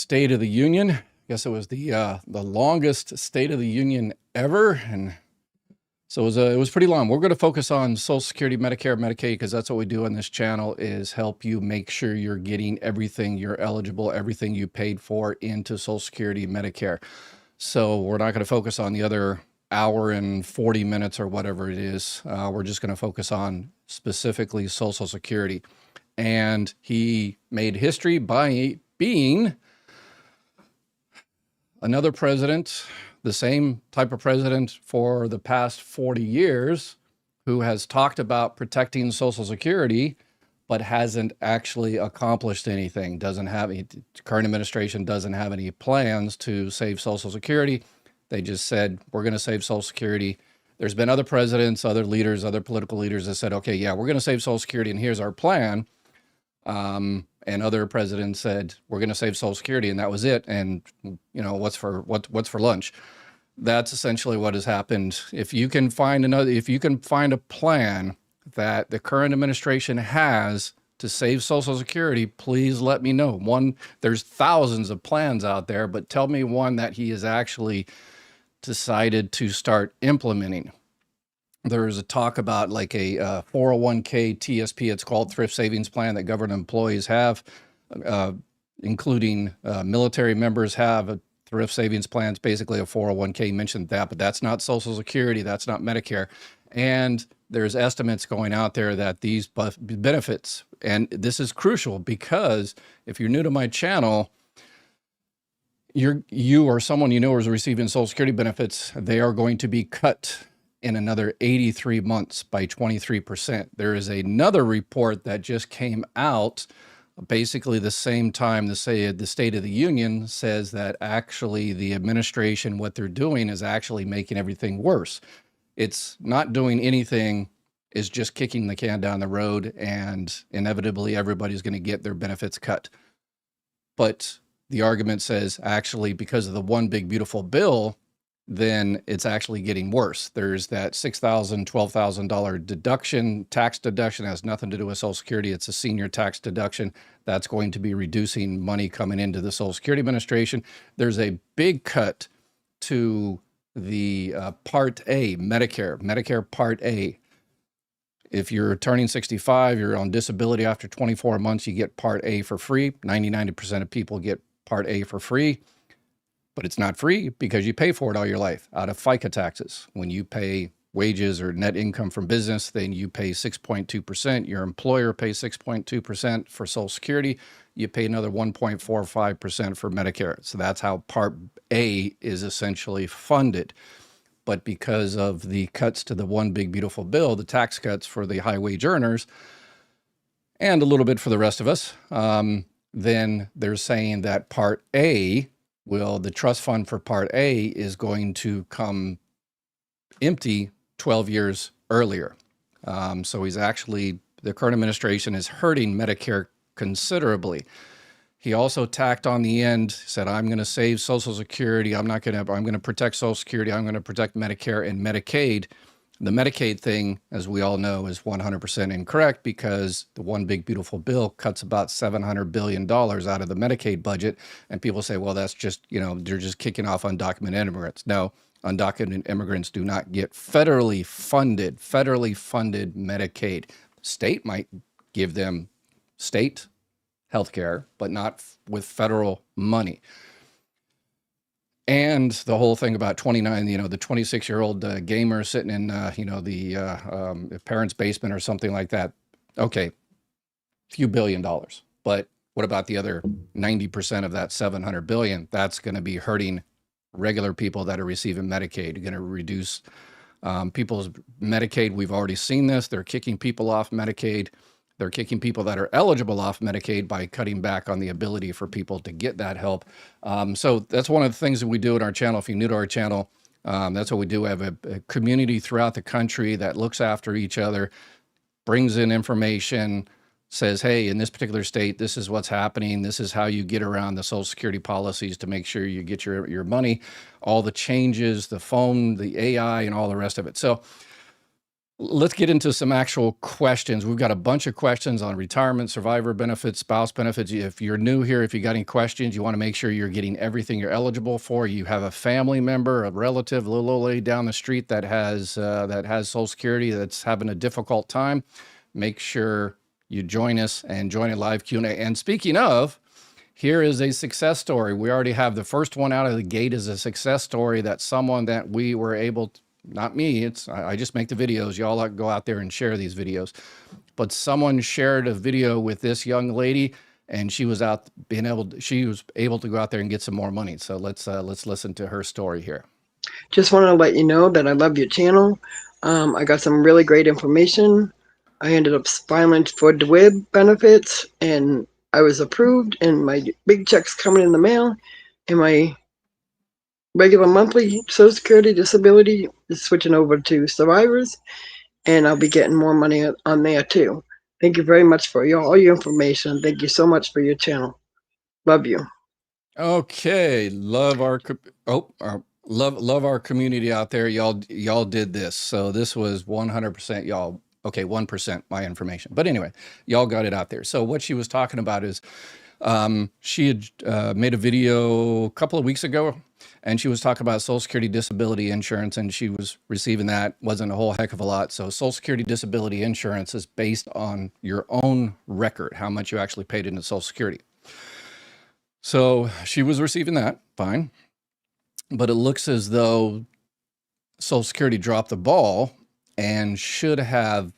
State of the Union. I guess it was the longest State of the Union ever, and so it was pretty long. We're going to focus on Social Security, Medicare, Medicaid, because that's what we do on this channel, is help you make sure you're getting everything you're eligible, everything you paid for into Social Security, Medicare. So we're not going to focus on the other hour and 40 minutes or whatever it is. We're just going to focus on specifically Social Security. And he made history by being another president, the same type of president for the past 40 years, who has talked about protecting Social Security, but hasn't actually accomplished anything. Current administration doesn't have any plans to save Social Security. They just said, we're going to save Social Security. There's been other presidents, other leaders, other political leaders that said, okay, yeah, we're going to save Social Security and here's our plan. And other presidents said, we're going to save Social Security, and that was it. And what's for lunch? That's essentially what has happened. If you can find a plan that the current administration has to save Social Security, please let me know. There's thousands of plans out there, but tell me one that he has actually decided to start implementing. There's a talk about like a 401k TSP, it's called Thrift Savings Plan, that government employees have, including military members have a thrift savings plan. It's basically a 401k, mentioned that, but that's not Social Security, that's not Medicare. And there's estimates going out there that these benefits, and this is crucial because if you're new to my channel, you or someone you know is receiving Social Security benefits, they are going to be cut in another 83 months by 23%. There is another report that just came out basically the same time the State of the Union says that actually the administration, what they're doing is actually making everything worse. It's not doing anything, it's just kicking the can down the road, and inevitably everybody's going to get their benefits cut. But the argument says actually because of the one big beautiful bill, then it's actually getting worse. There's that $6,000, $12,000 deduction, tax deduction, has nothing to do with Social Security. It's a senior tax deduction that's going to be reducing money coming into the Social Security Administration. There's a big cut to the Part A, Medicare Part A. If you're turning 65, you're on disability after 24 months, you get Part A for free. 99% of people get Part A for free. But it's not free because you pay for it all your life out of FICA taxes. When you pay wages or net income from business, then you pay 6.2%. Your employer pays 6.2% for Social Security. You pay another 1.45% for Medicare. So that's how Part A is essentially funded. But because of the cuts to the one big beautiful bill, the tax cuts for the high wage earners, and a little bit for the rest of us, then they're saying that Part A, the trust fund for Part A is going to come empty 12 years earlier. So the current administration is hurting Medicare considerably. He also tacked on the end, said, I'm going to save Social Security. I'm going to protect Social Security. I'm going to protect Medicare and Medicaid. The Medicaid thing, as we all know, is 100% incorrect because the one big beautiful bill cuts about $700 billion out of the Medicaid budget. And people say, well, that's just, they're just kicking off undocumented immigrants. No, undocumented immigrants do not get federally funded Medicaid. State might give them state health care, but not with federal money. And the whole thing about 29, the 26-year-old gamer sitting in, the parents' basement or something like that. Okay, few $1 billion. But what about the other 90% of that $700 billion? That's going to be hurting regular people that are receiving Medicaid. You're going to reduce people's Medicaid. We've already seen this. They're kicking people off Medicaid. They're kicking people that are eligible off Medicaid by cutting back on the ability for people to get that help. So that's one of the things that we do in our channel. If you're new to our channel, that's what we do. We have a community throughout the country that looks after each other, brings in information, says, hey, in this particular state, this is what's happening. This is how you get around the Social Security policies to make sure you get your money, all the changes, the phone, the AI, and all the rest of it. So Let's get into some actual questions. We've got a bunch of questions on retirement, survivor benefits, spouse benefits. If you're new here, if you got any questions, you want to make sure you're getting everything you're eligible for. You have a family member, a relative, a little old lady down the street that has Social Security that's having a difficult time. Make sure you join us and join a live Q&A. And speaking of, here is a success story. We already have the first one out of the gate is a success story that someone that we were able to, not me, I just make the videos. Y'all go out there and share these videos. But someone shared a video with this young lady and she was she was able to go out there and get some more money. So let's listen to her story here. Just want to let you know that I love your channel. I got some really great information. I ended up filing for DWIB benefits and I was approved, and my big check's coming in the mail, and my regular monthly Social Security disability is switching over to survivors, and I'll be getting more money on there too. Thank you very much for all your information. Thank you so much for your channel. Love you. Okay, love our love our community out there. Y'all did this. So this was 100% y'all. Okay, 1% my information. But anyway, y'all got it out there. So what she was talking about is she had made a video a couple of weeks ago, and she was talking about Social Security disability insurance, and she was receiving that. Wasn't a whole heck of a lot. So Social Security disability insurance is based on your own record, how much you actually paid into Social Security. So she was receiving that, fine. But it looks as though Social Security dropped the ball and should have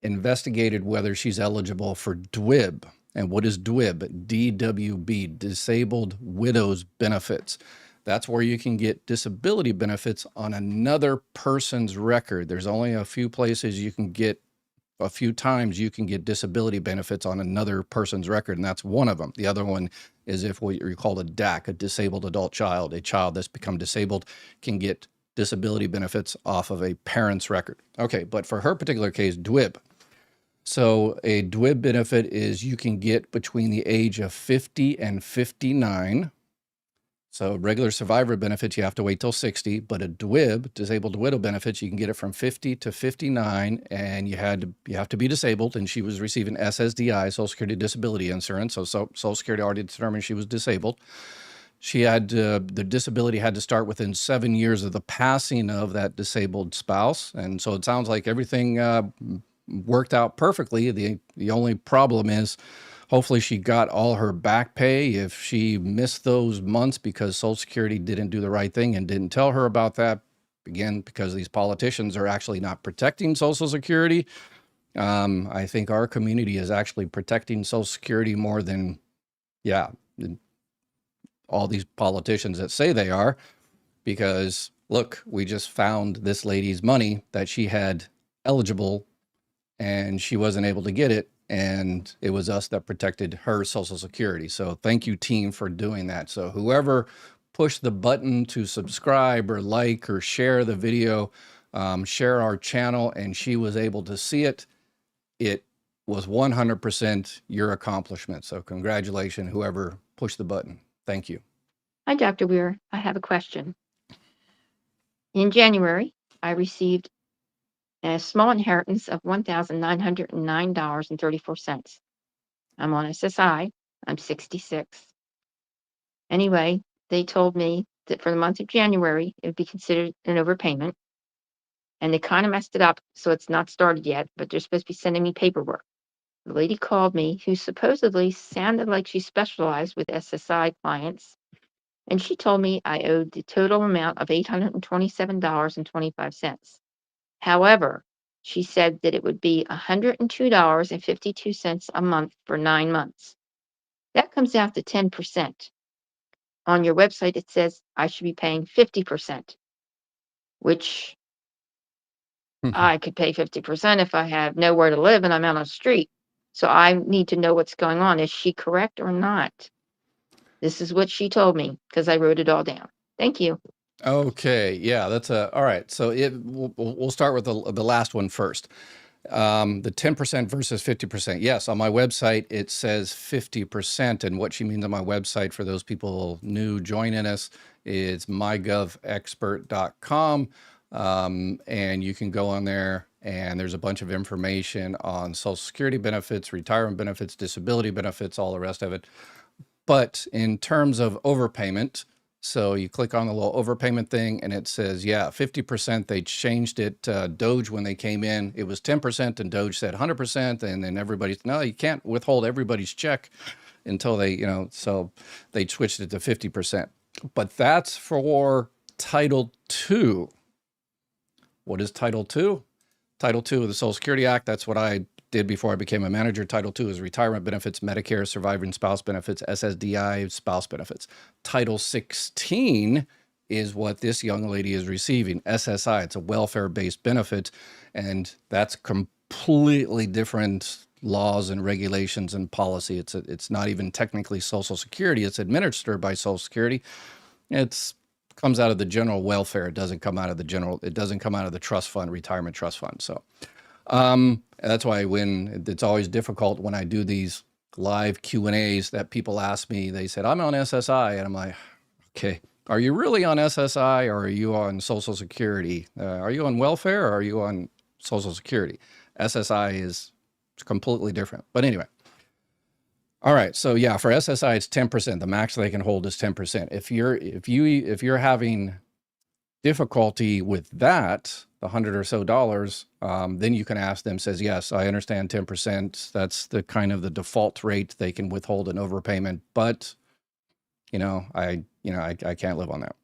investigated whether she's eligible for DWIB. And what is DWIB? DWB, Disabled Widows Benefits. That's where you can get disability benefits on another person's record. There's only a few places you can get, a few times you can get disability benefits on another person's record, and that's one of them. The other one is if what you call a DAC, a disabled adult child, a child that's become disabled can get disability benefits off of a parent's record. Okay, but for her particular case, DWIB. So a DWIB benefit is you can get between the age of 50 and 59. So regular survivor benefits, you have to wait till 60, but a DWIB, disabled widow benefits, you can get it from 50 to 59, and you have to be disabled, and she was receiving SSDI, Social Security Disability Insurance, so Social Security already determined she was disabled. She had, the disability had to start within 7 years of the passing of that disabled spouse, and so it sounds like everything worked out perfectly. The only problem is, hopefully she got all her back pay. If she missed those months because Social Security didn't do the right thing and didn't tell her about that, again, because these politicians are actually not protecting Social Security. I think our community is actually protecting Social Security more than, all these politicians that say they are, because look, we just found this lady's money that she had eligible and she wasn't able to get it. And it was us that protected her Social Security. So thank you, team, for doing that. So whoever pushed the button to subscribe or like or share the video, share our channel, and she was able to see it, it was 100% your accomplishment. So congratulations, whoever pushed the button. Thank you. Hi, Dr. Weir. I have a question. In January, I received a small inheritance of $1,909.34. I'm on SSI. I'm 66. Anyway, they told me that for the month of January, it would be considered an overpayment. And they kind of messed it up, so it's not started yet, but they're supposed to be sending me paperwork. The lady called me, who supposedly sounded like she specialized with SSI clients, and she told me I owed the total amount of $827.25. However, she said that it would be $102.52 a month for 9 months. That comes out to 10%. On your website, it says I should be paying 50%, which I could pay 50% if I have nowhere to live and I'm out on the street. So I need to know what's going on. Is she correct or not? This is what she told me because I wrote it all down. Thank you. Okay, yeah, that's all right. So we'll start with the last one first. The 10% versus 50%. Yes, on my website, it says 50%. And what she means on my website, for those people new joining us, is mygovexpert.com. And you can go on there and there's a bunch of information on Social Security benefits, retirement benefits, disability benefits, all the rest of it. But in terms of overpayment, so you click on the little overpayment thing and it says, yeah, 50%, they changed it. Doge, when they came in, it was 10% and Doge said 100%. And then everybody's, no, you can't withhold everybody's check until they, so they switched it to 50%. But that's for Title II. What is Title II? Title II of the Social Security Act, that's what I did before I became a manager. Title II is retirement benefits, Medicare, surviving spouse benefits, SSDI, spouse benefits. Title 16 is what this young lady is receiving, SSI. It's a welfare-based benefit, and that's completely different laws and regulations and policy. It's not even technically Social Security. It's administered by Social Security. It's comes out of the general welfare. It doesn't come out of the trust fund, retirement trust fund. So that's why it's always difficult when I do these live Q&As that people ask me, they said, I'm on SSI. And I'm like, okay, are you really on SSI or are you on Social Security? Are you on welfare or are you on Social Security? SSI is completely different. But anyway. All right. So yeah, for SSI, it's 10%. The max they can hold is 10%. If you're having difficulty with that, the $100 or so, then you can ask them, says, yes, I understand 10%. That's the kind of the default rate they can withhold an overpayment, but I can't live on that.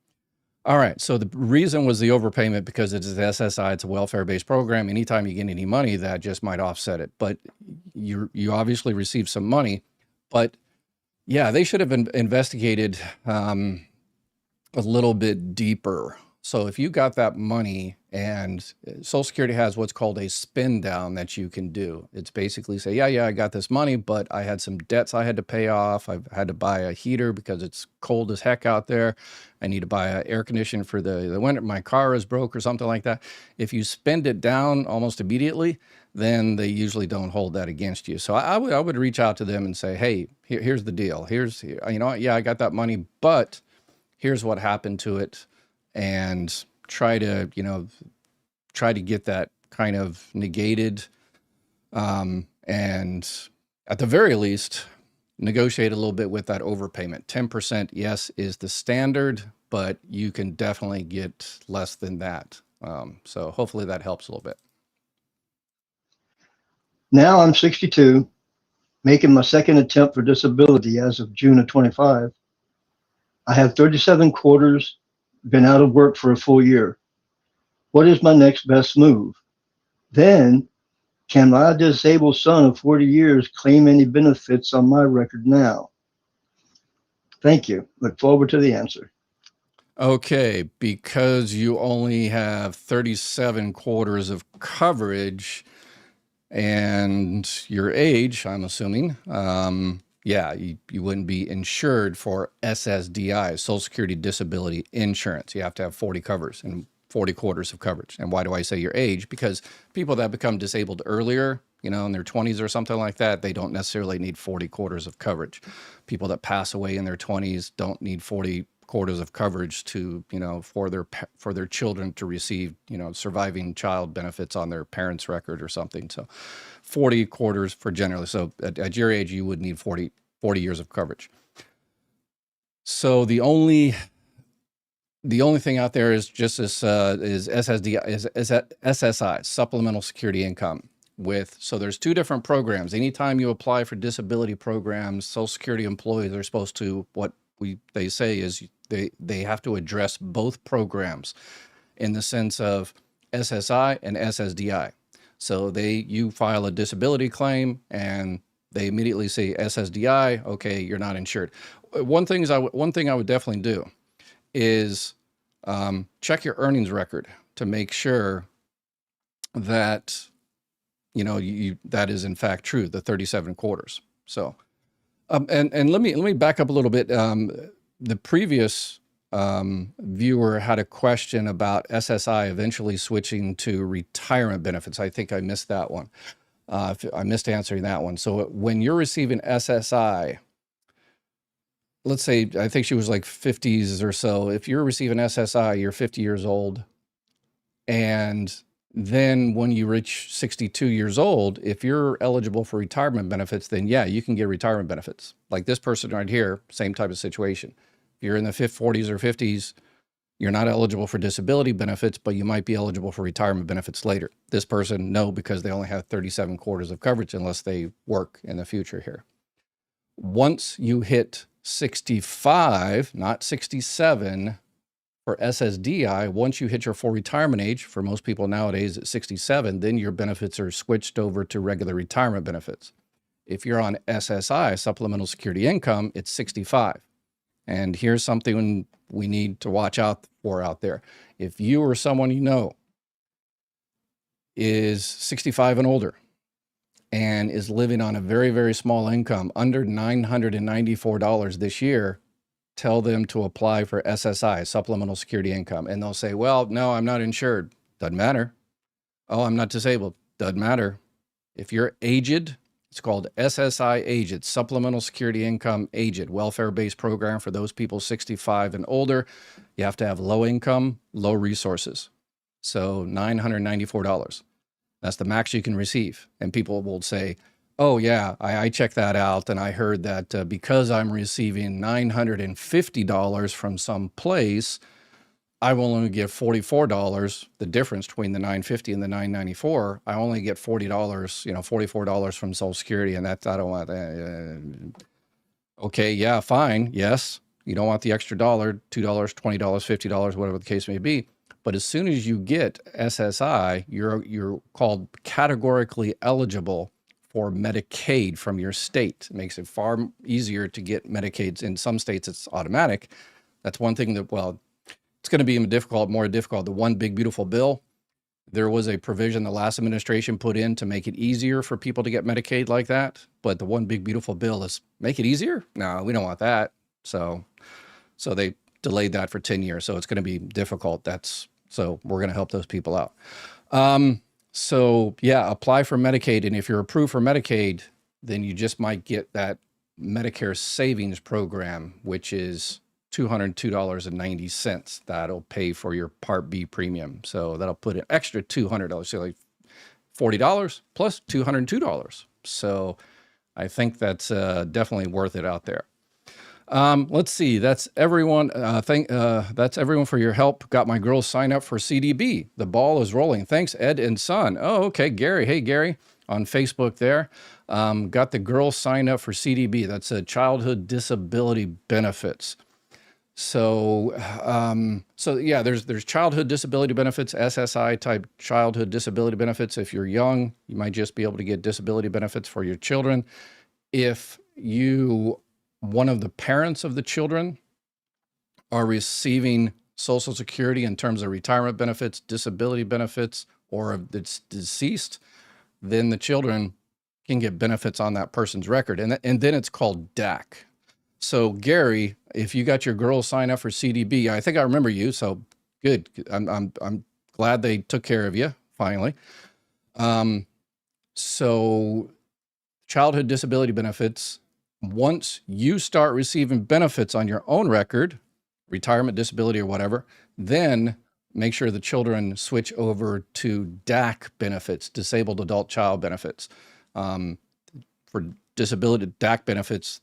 All right. So the reason was the overpayment because it's SSI, it's a welfare-based program. Anytime you get any money, that just might offset it. But you obviously receive some money. But yeah, they should have investigated a little bit deeper. So if you got that money, and Social Security has what's called a spin down that you can do. It's basically say, yeah, I got this money, but I had some debts I had to pay off. I've had to buy a heater because it's cold as heck out there. I need to buy an air conditioner for the winter. My car is broke or something like that. If you spend it down almost immediately, then they usually don't hold that against you. So I would reach out to them and say, hey, here's the deal. Yeah, I got that money, but here's what happened to it, and try to get that kind of negated, and at the very least, negotiate a little bit with that overpayment. 10%, yes, is the standard, but you can definitely get less than that. So hopefully that helps a little bit. Now I'm 62, making my second attempt for disability as of June of 25. I have 37 quarters, been out of work for a full year. What is my next best move? Then, can my disabled son of 40 years claim any benefits on my record now? Thank you. Look forward to the answer. Okay, because you only have 37 quarters of coverage and your age, I'm assuming, yeah, you wouldn't be insured for SSDI, Social Security Disability Insurance. You have to have 40 covers and 40 quarters of coverage. And why do I say your age? Because people that become disabled earlier, in their 20s or something like that, they don't necessarily need 40 quarters of coverage. People that pass away in their 20s don't need 40 quarters of coverage to, for their children to receive, surviving child benefits on their parents' record or something. So 40 quarters for generally. So at your age, you would need 40 years of coverage. So the only thing out there is just this is SSI, Supplemental Security Income. So there's two different programs. Anytime you apply for disability programs, Social Security employees are supposed to, they say is they have to address both programs in the sense of SSI and SSDI. So you file a disability claim and they immediately say SSDI, okay, you're not insured. One thing I would definitely do is check your earnings record to make sure that that is in fact true, the 37 quarters. So and let me back up a little bit. The previous viewer had a question about SSI eventually switching to retirement benefits. I think I missed that one. I missed answering that one. So when you're receiving SSI, let's say, I think she was like 50s or so. If you're receiving SSI, you're 50 years old, and Then when you reach 62 years old, if you're eligible for retirement benefits, then yeah, you can get retirement benefits. Like this person right here, same type of situation. If you're in the 40s or 50s, you're not eligible for disability benefits, but you might be eligible for retirement benefits later. This person, no, because they only have 37 quarters of coverage unless they work in the future here. Once you hit 65, not 67, for SSDI, once you hit your full retirement age, for most people nowadays at 67, then your benefits are switched over to regular retirement benefits. If you're on SSI, supplemental security income, it's 65. And here's something we need to watch out for out there. If you or someone you know is 65 and older and is living on a very, very small income, under $994 this year, tell them to apply for SSI, supplemental security income. And they'll say, well, no, I'm not insured. Doesn't matter. Oh, I'm not disabled. Doesn't matter. If you're aged, it's called SSI Aged, Supplemental Security Income Aged, welfare-based program for those people 65 and older. You have to have low income, low resources. So $994. That's the max you can receive. And people will say, oh yeah, I checked that out, and I heard that because I'm receiving $950 from some place, I will only get $44. The difference between the $950 and the $994, I only get $40, $44 from Social Security, and that's, I don't want that. Okay, yeah, fine, yes. You don't want the extra dollar, $2, $20, $50, whatever the case may be. But as soon as you get SSI, you're called categorically eligible for Medicaid from your state. It makes it far easier to get Medicaid. In some states, it's automatic. That's one thing that, well, it's going to be more difficult. The one big beautiful bill, there was a provision the last administration put in to make it easier for people to get Medicaid like that. But the one big beautiful bill is make it easier? No, we don't want that. So they delayed that for 10 years. So it's going to be difficult. So we're going to help those people out. So yeah, apply for Medicaid. And if you're approved for Medicaid, then you just might get that Medicare savings program, which is $202.90. That'll pay for your Part B premium. So that'll put an extra $200, so like $40 plus $202. So I think that's definitely worth it out there. Let's see. That's everyone. That's everyone for your help. Got my girls sign up for CDB. The ball is rolling. Thanks, Ed and Son. Oh, okay, Gary. Hey, Gary, on Facebook there. Got the girls sign up for CDB. That's a childhood disability benefits. So yeah, there's childhood disability benefits, SSI type childhood disability benefits. If you're young, you might just be able to get disability benefits for your children. If one of the parents of the children are receiving Social Security in terms of retirement benefits, disability benefits, or if it's deceased, then the children can get benefits on that person's record. And then it's called DAC. So Gary, if you got your girls sign up for CDB, I think I remember you. So good. I'm glad they took care of you finally. So childhood disability benefits, once you start receiving benefits on your own record, retirement, disability, or whatever, then make sure the children switch over to DAC benefits, disabled adult child benefits. For disability, DAC benefits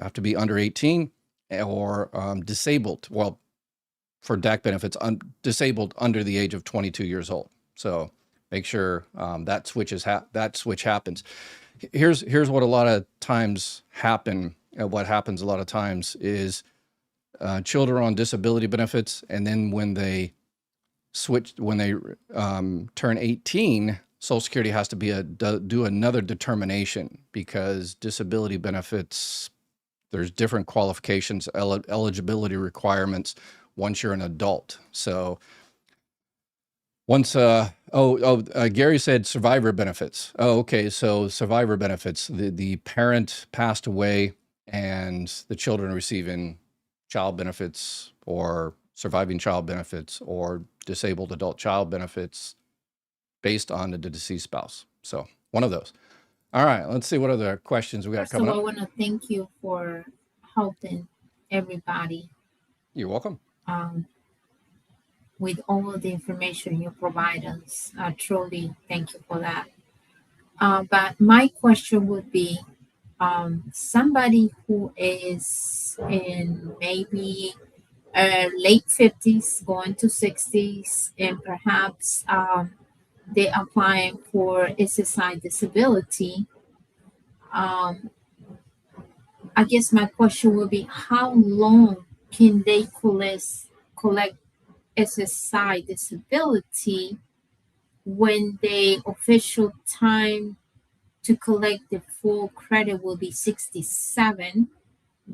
have to be under 18 or disabled. Well, for DAC benefits, disabled under the age of 22 years old. So make sure that switch happens. Here's what a lot of times happen. What happens a lot of times is children on disability benefits, and then when they turn 18, Social Security has to do another determination, because disability benefits, there's different qualifications, eligibility requirements once you're an adult. So once, Gary said survivor benefits. Oh, okay. So survivor benefits, the parent passed away and the children are receiving child benefits or surviving child benefits or disabled adult child benefits based on the deceased spouse. So one of those. All right, let's see what other questions we got coming up. First of all, I want to thank you for helping everybody. You're welcome. with all of the information you provide us. Truly, thank you for that. But my question would be, somebody who is in maybe late 50s, going to 60s, and perhaps they're applying for SSI disability. Um, I guess my question would be, how long can they collect SSI disability when the official time to collect the full credit will be 67?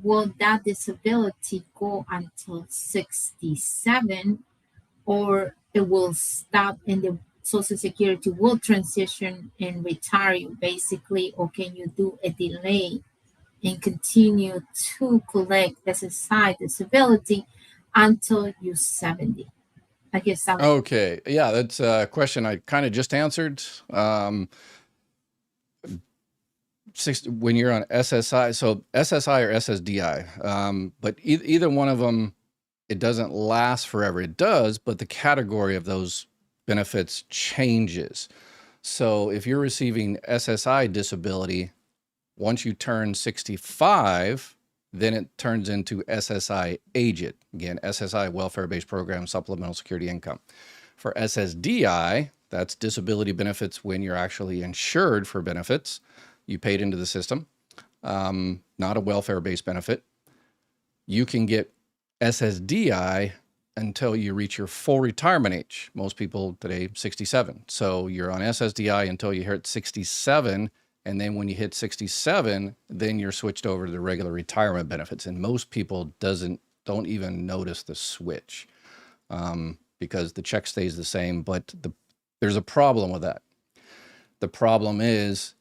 Will that disability go until 67, or it will stop and the Social Security will transition and retire you basically, or can you do a delay and continue to collect SSI disability until you're 70? I guess that was Okay. Yeah, that's a question I kind of just answered. When you're on SSI, so SSI or SSDI, but either one of them, it doesn't last forever. It does, but the category of those benefits changes. So if you're receiving SSI disability, once you turn 65, then it turns into SSI Aged. Again, SSI, welfare-based program, supplemental security income. For SSDI, that's disability benefits when you're actually insured for benefits. You paid into the system, not a welfare-based benefit. You can get SSDI until you reach your full retirement age. Most people today, 67. So you're on SSDI until you hit 67. And then when you hit 67, then you're switched over to the regular retirement benefits. And most people don't even notice the switch because the check stays the same. But there's a problem with that. The problem is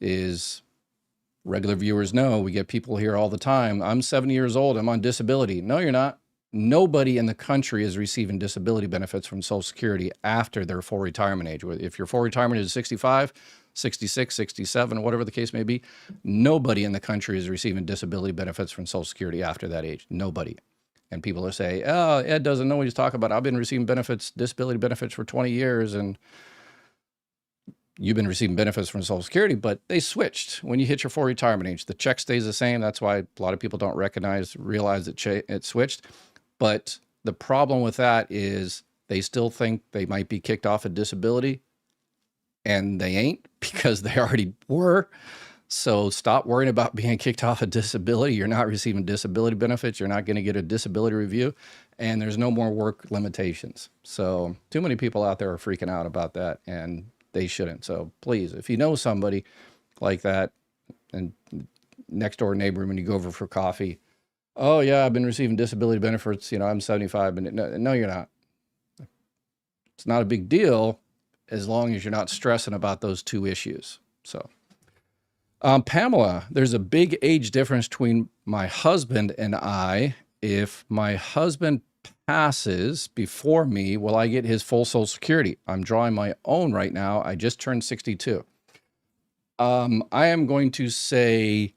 regular viewers know, we get people here all the time. I'm 70 years old. I'm on disability. No, you're not. Nobody in the country is receiving disability benefits from Social Security after their full retirement age. If your full retirement is 65, 66, 67, whatever the case may be, nobody in the country is receiving disability benefits from Social Security after that age. Nobody. And people are saying, oh, Ed doesn't know what he's talking about. I've been receiving disability benefits for 20 years, and you've been receiving benefits from Social Security, but they switched. When you hit your full retirement age, the check stays the same. That's why a lot of people don't realize that it switched. But the problem with that is they still think they might be kicked off of disability, and they ain't, because they already were. So stop worrying about being kicked off of disability. You're not receiving disability benefits. You're not going to get a disability review, and there's no more work limitations. So too many people out there are freaking out about that, and they shouldn't. So please, if you know somebody like that, and next door neighbor, when you go over for coffee, oh yeah, I've been receiving disability benefits, I'm 75, but no, you're not. It's not a big deal as long as you're not stressing about those two issues. So, Pamela, there's a big age difference between my husband and I. If my husband passes before me, will I get his full Social Security? I'm drawing my own right now. I just turned 62. I am going to say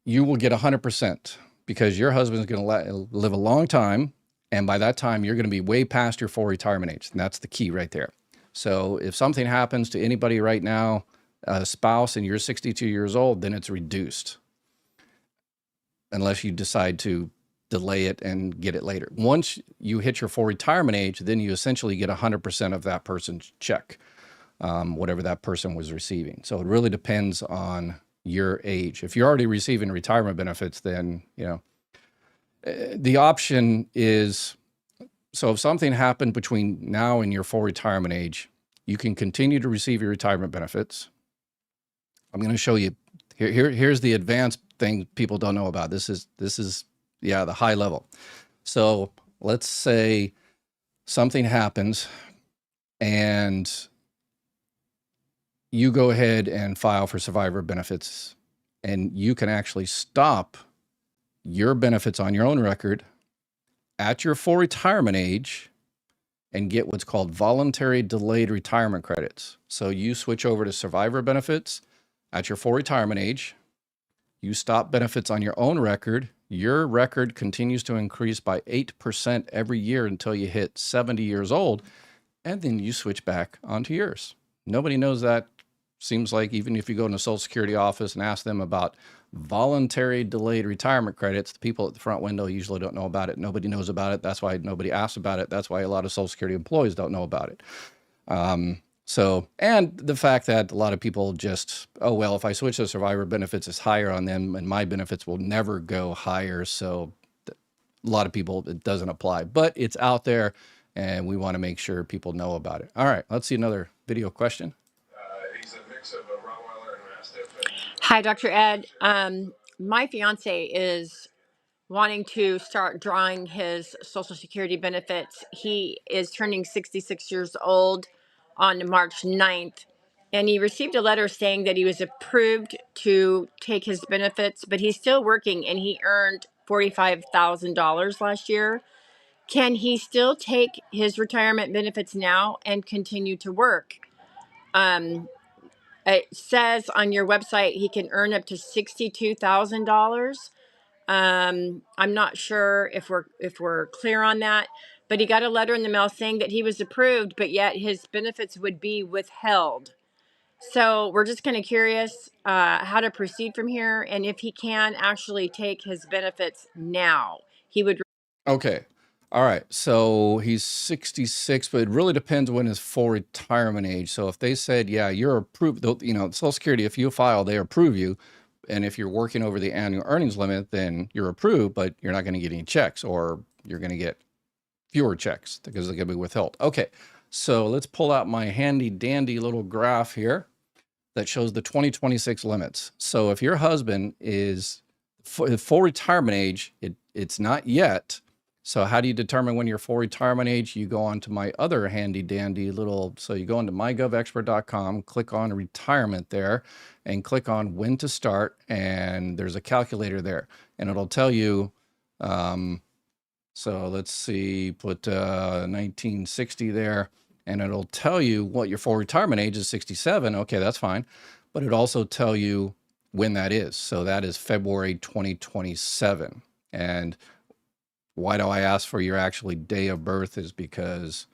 you will get 100% because your husband's going to live a long time. And by that time, you're going to be way past your full retirement age. And that's the key right there. So if something happens to anybody right now, a spouse, and you're 62 years old, then it's reduced. Unless you decide to delay it and get it later. Once you hit your full retirement age, then you essentially get 100% of that person's check, whatever that person was receiving. So it really depends on your age. If you're already receiving retirement benefits, then, the option is, so if something happened between now and your full retirement age, you can continue to receive your retirement benefits. I'm going to show you, here's the advanced thing people don't know about. This is the high level. So let's say something happens and you go ahead and file for survivor benefits, and you can actually stop your benefits on your own record at your full retirement age and get what's called voluntary delayed retirement credits. So you switch over to survivor benefits at your full retirement age. You stop benefits on your own record. your record continues to increase by 8% every year until you hit 70 years old, and then you switch back onto yours. Nobody knows that. Seems like even if you go in the Social Security office and ask them about voluntary delayed retirement credits, the people at the front window usually don't know about it. Nobody knows about it. That's why nobody asks about it. That's why a lot of Social Security employees don't know about it. And the fact that a lot of people just, oh, well, if I switch to survivor benefits, it's higher on them and my benefits will never go higher. So a lot of people, it doesn't apply, but it's out there and we want to make sure people know about it. All right, let's see another video question. He's a mix of a Rottweiler and Mastiff. Hi, Dr. Ed. My fiance is wanting to start drawing his Social Security benefits. He is turning 66 years old on March 9th, and he received a letter saying that he was approved to take his benefits, but he's still working and he earned $45,000 last year. Can he still take his retirement benefits now and continue to work? It says on your website he can earn up to $62,000. I'm not sure if we're clear on that, but he got a letter in the mail saying that he was approved, but yet his benefits would be withheld. So we're just kind of curious how to proceed from here, and if he can actually take his benefits now. He would. Okay. All right. So he's 66, but it really depends when his full retirement age. So if they said, yeah, you're approved, you know, Social Security, if you file, they approve you. And if you're working over the annual earnings limit, then you're approved, but you're not going to get any checks, or you're going to get fewer checks because they're going to be withheld. Okay. So let's pull out my handy dandy little graph here that shows the 2026 limits. So if your husband is full retirement age, it's not yet. So how do you determine when you're full retirement age? You go on to my other handy dandy little, so you go into mygovexpert.com, click on retirement there, and click on when to start, and there's a calculator there, and it'll tell you, so let's see, put 1960 there, and it'll tell you what your full retirement age is, 67. Okay, that's fine. But it also tell you when that is. So that is February 2027. And why do I ask for your actually day of birth is because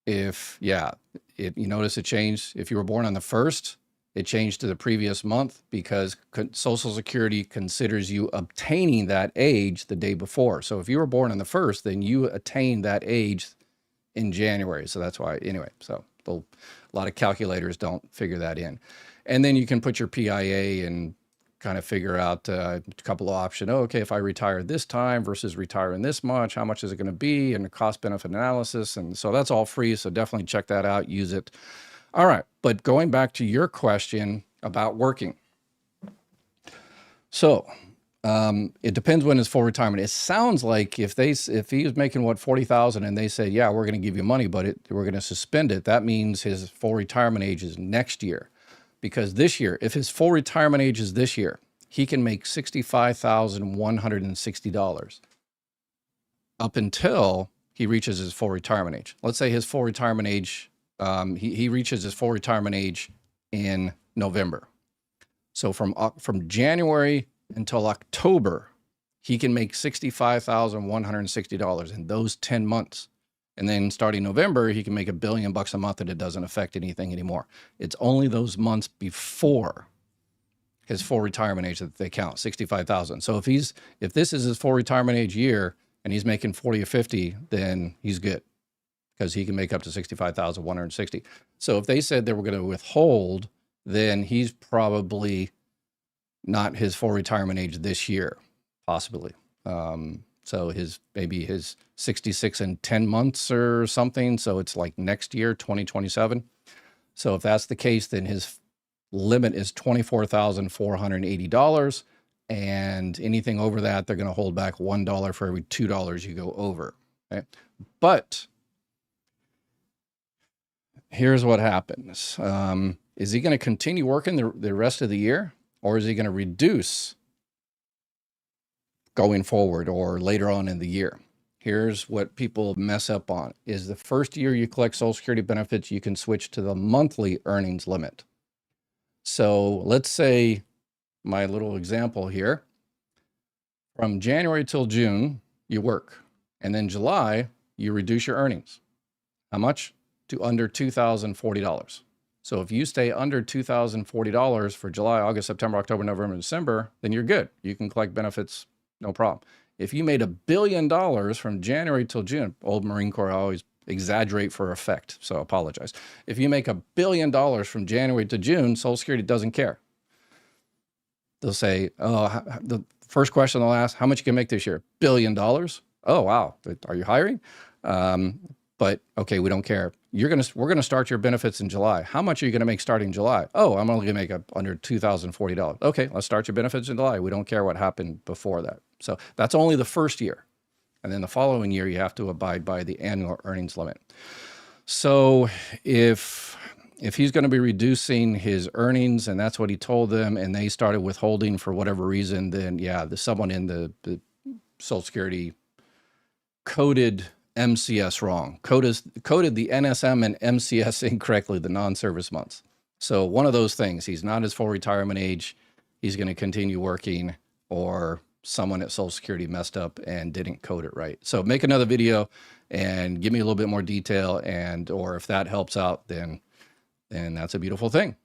if you notice it changed. If you were born on the 1st, it changed to the previous month because Social Security considers you obtaining that age the day before. So if you were born on the 1st, then you attained that age in January. So that's why, anyway, so a lot of calculators don't figure that in. And then you can put your PIA and kind of figure out a couple of options. Oh, okay, if I retire this time versus retiring this much, how much is it going to be? And the cost benefit analysis. And so that's all free. So definitely check that out, use it. All right. But going back to your question about working. So it depends when his full retirement. It sounds like if he was making what, 40,000 and they said, yeah, we're going to give you money, but we're going to suspend it. That means his full retirement age is next year. Because this year, if his full retirement age is this year, he can make $65,160 up until he reaches his full retirement age. Let's say his full retirement age, he reaches his full retirement age in November. So from January until October, he can make $65,160 in those 10 months. And then starting November, he can make $1 billion a month and it doesn't affect anything anymore. It's only those months before his full retirement age that they count, 65,000. So if this is his full retirement age year and he's making 40 or 50, then he's good because he can make up to 65,160. So if they said they were going to withhold, then he's probably not his full retirement age this year, possibly. So maybe his 66 in 10 months or something. So it's like next year, 2027. So if that's the case, then his limit is $24,480. And anything over that, they're going to hold back $1 for every $2 you go over. Okay? But here's what happens. Is he going to continue working the rest of the year, or is he going to reduce going forward or later on in the year? Here's what people mess up on is the first year you collect Social Security benefits, you can switch to the monthly earnings limit. So let's say my little example here, From January till June, you work. And then July, you reduce your earnings. How much? To under $2,040. So if you stay under $2,040 for July, August, September, October, November, December, then you're good. You can collect benefits, no problem. If you made $1 billion from January till June, old Marine Corps, I always exaggerate for effect, so I apologize. If you make $1 billion from January to June, Social Security doesn't care. They'll say, oh, the first question they'll ask, how much you can make this year? $1 billion? Oh, wow. Are you hiring? But okay, we don't care. We're gonna start your benefits in July. How much are you gonna make starting July? Oh, I'm only gonna make under $2,040. Okay, let's start your benefits in July. We don't care what happened before that. So that's only the first year. And then the following year, you have to abide by the annual earnings limit. So if he's going to be reducing his earnings, and that's what he told them, and they started withholding for whatever reason, then yeah, someone in the Social Security coded MCS wrong, coded the NSM and MCS incorrectly, the non-service months. So one of those things, he's not his full retirement age, he's going to continue working, or someone at Social Security messed up and didn't code it right. So make another video and give me a little bit more detail, and or if that helps out, then that's a beautiful thing.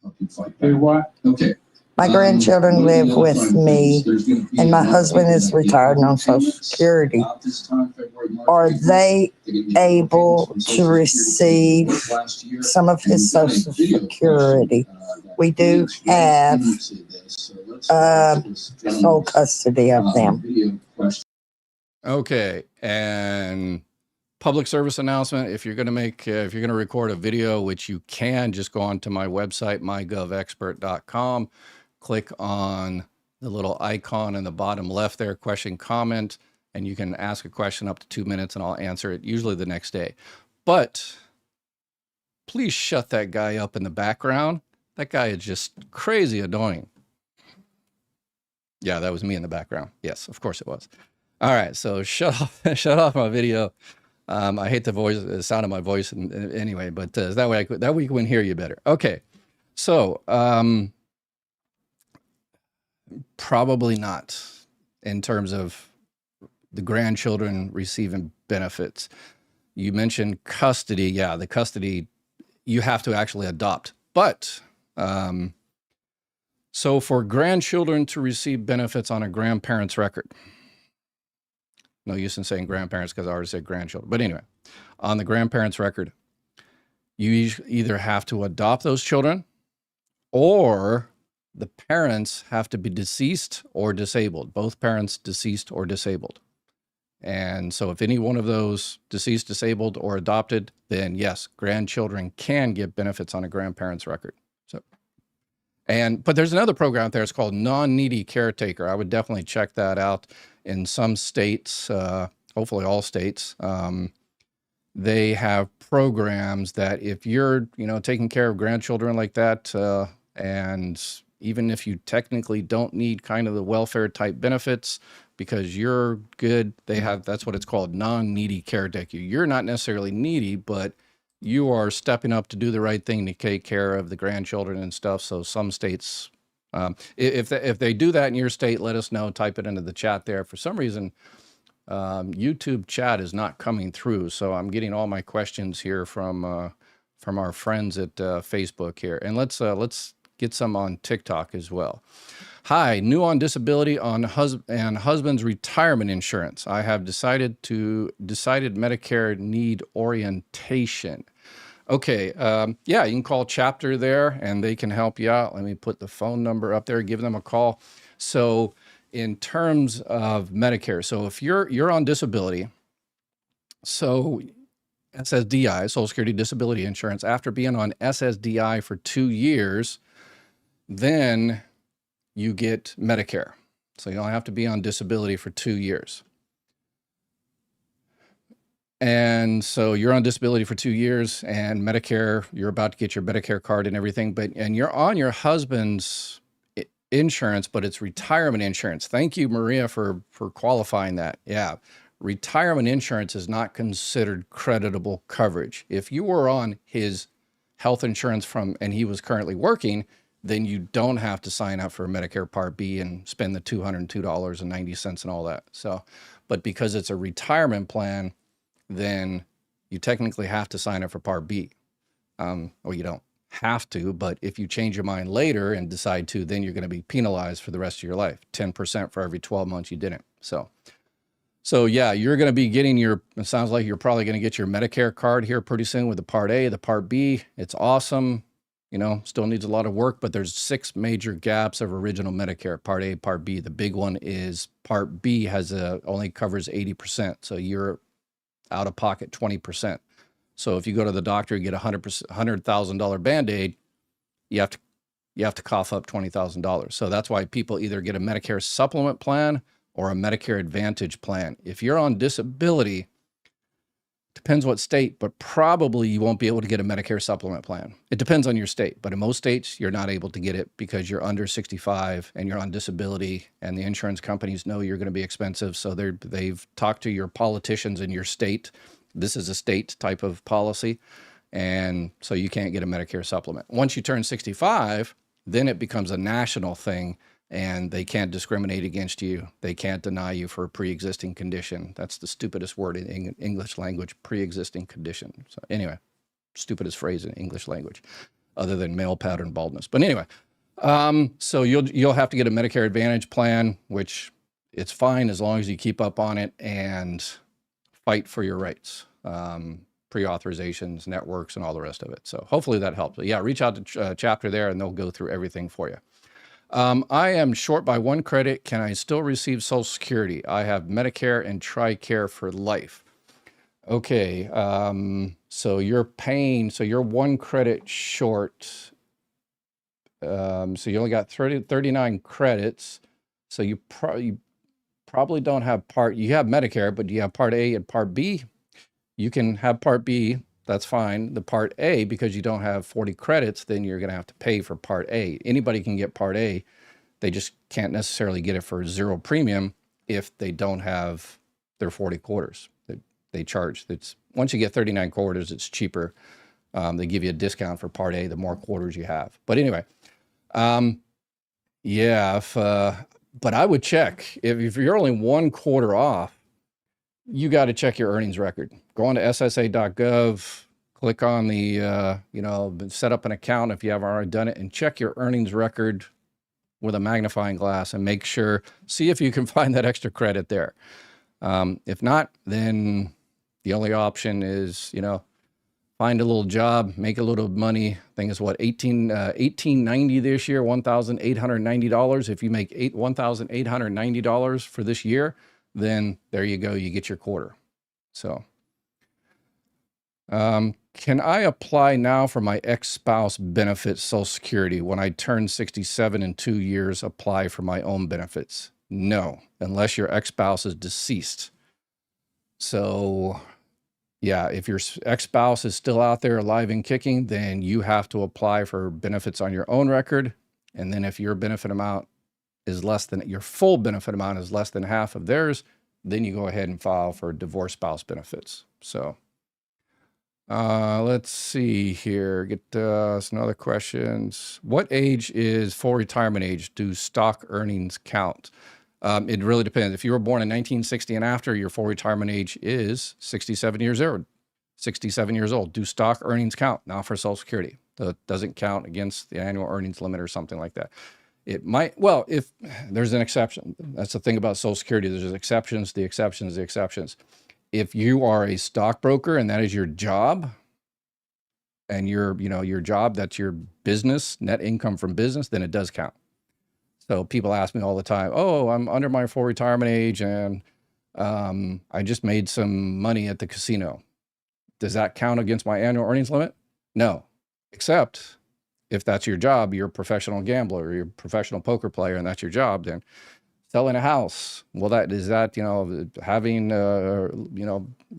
Okay. My grandchildren live with me, and my husband is retired and on Social Security. Are they able to receive some of his Social Security? We do have sole custody of them. Okay, and public service announcement, if you're going to record a video, which you can, just go onto my website, mygovexpert.com, click on the little icon in the bottom left there, question, comment, and you can ask a question up to 2 minutes and I'll answer it usually the next day. But please shut that guy up in the background. That guy is just crazy annoying. Yeah, that was me in the background. Yes, of course it was. All right, so shut off my video. I hate the sound of my voice, anyway, but that way we can hear you better. Okay, so probably not in terms of the grandchildren receiving benefits. You mentioned custody. Yeah, the custody you have to actually adopt, but so for grandchildren to receive benefits on a grandparent's record. No use in saying grandparents because I already said grandchildren. But anyway, on the grandparents' record, you either have to adopt those children or the parents have to be deceased or disabled. Both parents deceased or disabled. And so if any one of those deceased, disabled, or adopted, then yes, grandchildren can get benefits on a grandparent's record. But there's another program out there. It's called non-needy caretaker. I would definitely check that out. In some states, hopefully all states, they have programs that if you're, taking care of grandchildren like that, and even if you technically don't need kind of the welfare type benefits because you're good, that's what it's called, non-needy caretaker. You're not necessarily needy, but you are stepping up to do the right thing to take care of the grandchildren and stuff. So some states, if they do that in your state, let us know. Type it into the chat there. For some reason, YouTube chat is not coming through, so I'm getting all my questions here from our friends at Facebook here, and let's get some on TikTok as well. Hi, new on disability and husband's retirement insurance. I have decided Medicare need orientation. Okay, yeah, you can call Chapter there and they can help you out. Let me put the phone number up there, give them a call. So in terms of Medicare, so if you're on disability, so SSDI, Social Security Disability Insurance, after being on SSDI for 2 years, then you get Medicare. So you don't have to be on disability for 2 years. And so you're on disability for 2 years and Medicare, you're about to get your Medicare card and everything, and you're on your husband's insurance, but it's retirement insurance. Thank you, Maria, for qualifying that. Yeah. Retirement insurance is not considered creditable coverage. If you were on his health insurance and he was currently working, then you don't have to sign up for Medicare Part B and spend the $202.90 and all that. So, but because it's a retirement plan, then you technically have to sign up for Part B. Or you don't have to, but if you change your mind later and decide to, then you're going to be penalized for the rest of your life, 10% for every 12 months you didn't. So yeah, you're going to be getting it sounds like you're probably going to get your Medicare card here pretty soon with the Part A, the Part B. It's awesome. Still needs a lot of work, but there's 6 major gaps of original Medicare, Part A, Part B. The big one is Part B only covers 80%. So you're out of pocket 20%. So if you go to the doctor and get $100,000 Band-Aid, you have to cough up $20,000. So that's why people either get a Medicare supplement plan or a Medicare Advantage plan. If you're on disability, depends what state, but probably you won't be able to get a Medicare supplement plan. It depends on your state, but in most states, you're not able to get it because you're under 65 and you're on disability, and the insurance companies know you're going to be expensive. So they've talked to your politicians in your state. This is a state type of policy. And so you can't get a Medicare supplement. Once you turn 65, then it becomes a national thing, and they can't discriminate against you. They can't deny you for a pre-existing condition. That's the stupidest word in English language, pre-existing condition. So anyway, stupidest phrase in English language, other than male pattern baldness. But anyway, so you'll have to get a Medicare Advantage plan, which it's fine as long as you keep up on it and fight for your rights, pre-authorizations, networks, and all the rest of it. So hopefully that helps. But yeah, reach out to Chapter there, and they'll go through everything for you. I am short by 1 credit. Can I still receive Social Security? I have Medicare and TRICARE for life. Okay, so you're 1 credit short. So you only got 39 credits. So you probably don't have you have Medicare, but do you have Part A and Part B? You can have Part B, that's fine. The Part A, because you don't have 40 credits, then you're going to have to pay for Part A. Anybody can get Part A. They just can't necessarily get it for 0 premium if they don't have their 40 quarters. They charge. Once you get 39 quarters, it's cheaper. They give you a discount for Part A the more quarters you have. But anyway, yeah, but I would check. If you're only 1 quarter off, you got to check your earnings record. Go on to ssa.gov, click on the, set up an account if you haven't already done it, and check your earnings record with a magnifying glass and see if you can find that extra credit there. If not, then the only option is, find a little job, make a little money. I think it's what, $1,890 this year, $1,890. If you make $1,890 for this year, then there you go, you get your quarter. So, can I apply now for my ex-spouse benefits, Social Security? When I turn 67 in 2 years, apply for my own benefits? No, unless your ex-spouse is deceased. So, yeah, if your ex-spouse is still out there alive and kicking, then you have to apply for benefits on your own record. And then if your benefit amount is your full benefit amount is less than half of theirs, then you go ahead and file for divorce spouse benefits. So let's see here, get some other questions. What age is full retirement age? Do stock earnings count? It really depends. If you were born in 1960 and after, your full retirement age is 67 years old. 67 years old. Do stock earnings count? Not for Social Security. It doesn't count against the annual earnings limit or something like that. It might, well, if there's an exception. That's the thing about Social Security. There's exceptions, the exceptions, the exceptions. If you are a stockbroker and that is your job, and your job, that's your business, net income from business, then it does count. So people ask me all the time, oh, I'm under my full retirement age and I just made some money at the casino. Does that count against my annual earnings limit? No, except if that's your job, you're a professional gambler, or you're a professional poker player, and that's your job, then selling a house. Well, having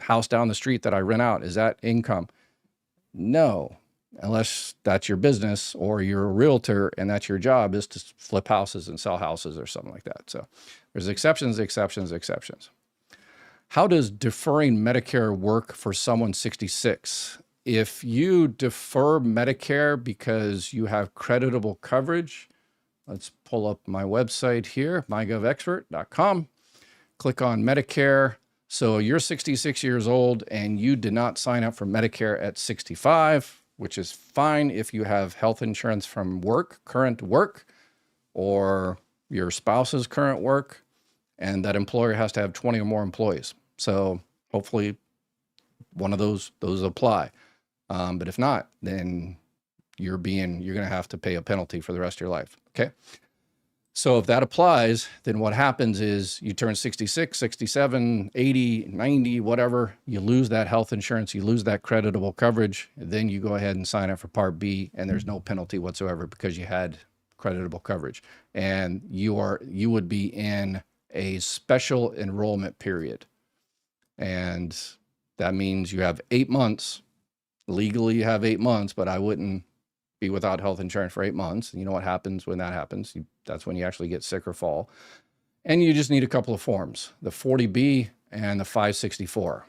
house down the street that I rent out, is that income? No, unless that's your business or you're a realtor and that's your job is to flip houses and sell houses or something like that. So there's exceptions, exceptions, exceptions. How does deferring Medicare work for someone 66? if you defer Medicare because you have creditable coverage, let's pull up my website here, mygovexpert.com. Click on Medicare. So you're 66 years old and you did not sign up for Medicare at 65, which is fine if you have health insurance from work, current work, or your spouse's current work, and that employer has to have 20 or more employees. So hopefully one of those apply. But if not, then you're going to have to pay a penalty for the rest of your life. Okay. So if that applies, then what happens is you turn 66, 67, 80, 90, whatever, you lose that health insurance, you lose that creditable coverage, then you go ahead and sign up for Part B, and there's no penalty whatsoever because you had creditable coverage. And you would be in a special enrollment period. And that means you have 8 months. Legally, you have 8 months, but I wouldn't be without health insurance for 8 months. You know what happens when that happens? That's when you actually get sick or fall. And you just need a couple of forms, the 40B and the 564.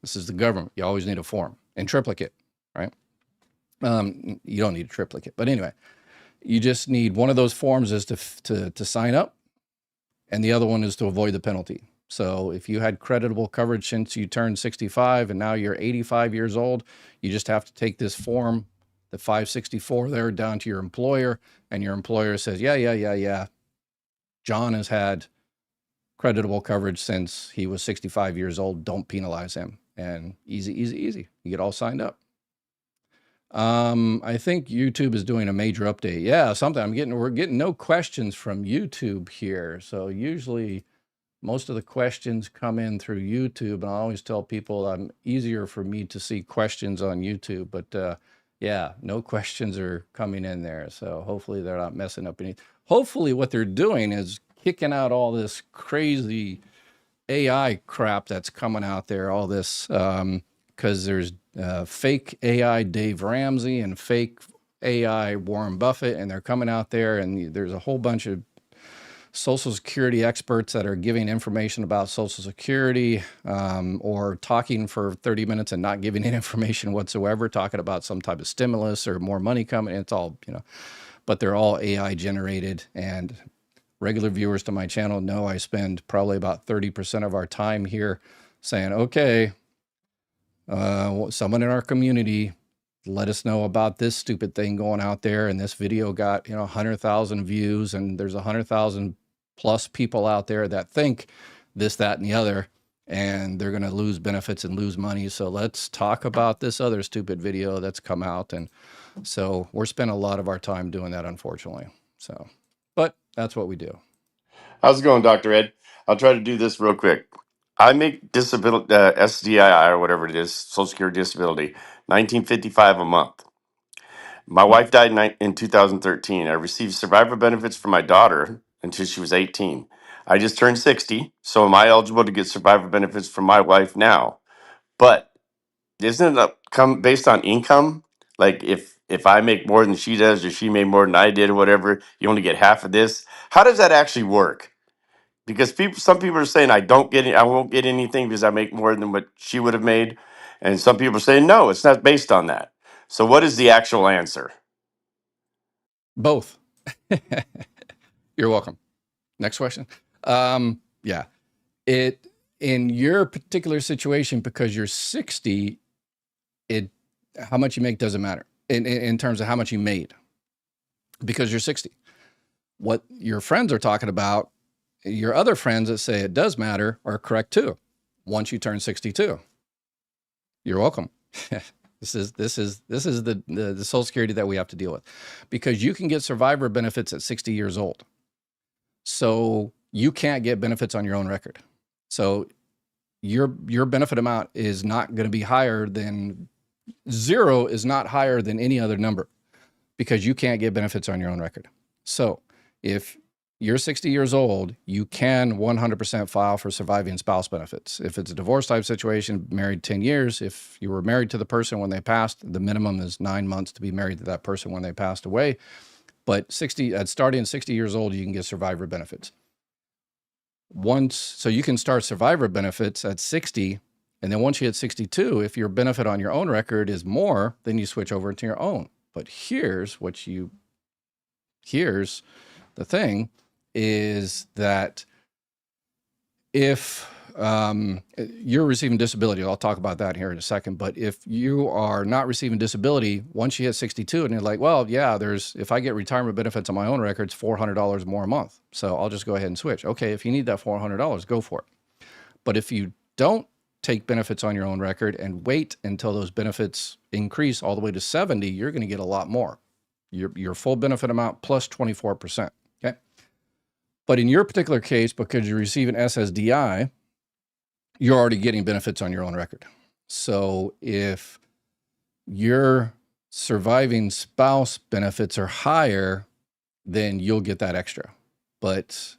This is the government. You always need a form and triplicate, right? You don't need a triplicate, but anyway, you just need one of those forms is to sign up, and the other one is to avoid the penalty. So if you had creditable coverage since you turned 65 and now you're 85 years old, you just have to take this form, the 564 there, down to your employer, and your employer says, yeah. John has had creditable coverage since he was 65 years old. Don't penalize him. And easy. You get all signed up. I think YouTube is doing a major update. Yeah, we're getting no questions from YouTube here. So usually most of the questions come in through YouTube, and I always tell people easier for me to see questions on YouTube, but yeah, no questions are coming in there. So hopefully they're not messing up anything. Hopefully what they're doing is kicking out all this crazy AI crap that's coming out there, all this, because there's fake AI Dave Ramsey and fake AI Warren Buffett, and they're coming out there, and there's a whole bunch of Social Security experts that are giving information about Social Security, or talking for 30 minutes and not giving any information whatsoever, talking about some type of stimulus or more money coming. It's all, but they're all AI generated. And regular viewers to my channel know I spend probably about 30% of our time here saying, okay, someone in our community, let us know about this stupid thing going out there. And this video got, 100,000 views, and there's 100,000 plus people out there that think this, that, and the other, and they're going to lose benefits and lose money. So let's talk about this other stupid video that's come out. And so we're spending a lot of our time doing that, unfortunately. So, but that's what we do. How's it going, Dr. Ed? I'll try to do this real quick. I make disability, SDII or whatever it is, Social Security Disability, $19.55 a month. My wife died in 2013. I received survivor benefits for my daughter until she was 18. I just turned 60, so am I eligible to get survivor benefits from my wife now? But isn't it come based on income? Like if I make more than she does, or she made more than I did, or whatever, you only get half of this. How does that actually work? Because some people are saying I won't get anything because I make more than what she would have made, and some people are saying no, it's not based on that. So what is the actual answer? Both. You're welcome. Next question. Yeah. In your particular situation, because you're 60, how much you make doesn't matter in terms of how much you made, because you're 60. What your friends are talking about, your other friends that say it does matter, are correct too. Once you turn 62, you're welcome. This is the Social Security that we have to deal with, because you can get survivor benefits at 60 years old. So you can't get benefits on your own record. So your benefit amount is not going to be higher than zero, is not higher than any other number, because you can't get benefits on your own record. So if you're 60 years old, you can 100% file for surviving spouse benefits. If it's a divorce type situation, married 10 years, if you were married to the person when they passed, the minimum is 9 months to be married to that person when they passed away. But starting 60 years old, you can get survivor benefits. So you can start survivor benefits at 60, And then once you hit 62, if your benefit on your own record is more, then you switch over to your own. But here's the thing is that if you're receiving disability, I'll talk about that here in a second, but if you are not receiving disability, once you hit 62 and you're like, well, yeah, if I get retirement benefits on my own record, it's $400 more a month. So I'll just go ahead and switch. Okay, if you need that $400, go for it. But if you don't take benefits on your own record and wait until those benefits increase all the way to 70, you're going to get a lot more. Your full benefit amount plus 24%. Okay. But in your particular case, because you receive an SSDI, you're already getting benefits on your own record. So if your surviving spouse benefits are higher, then you'll get that extra. But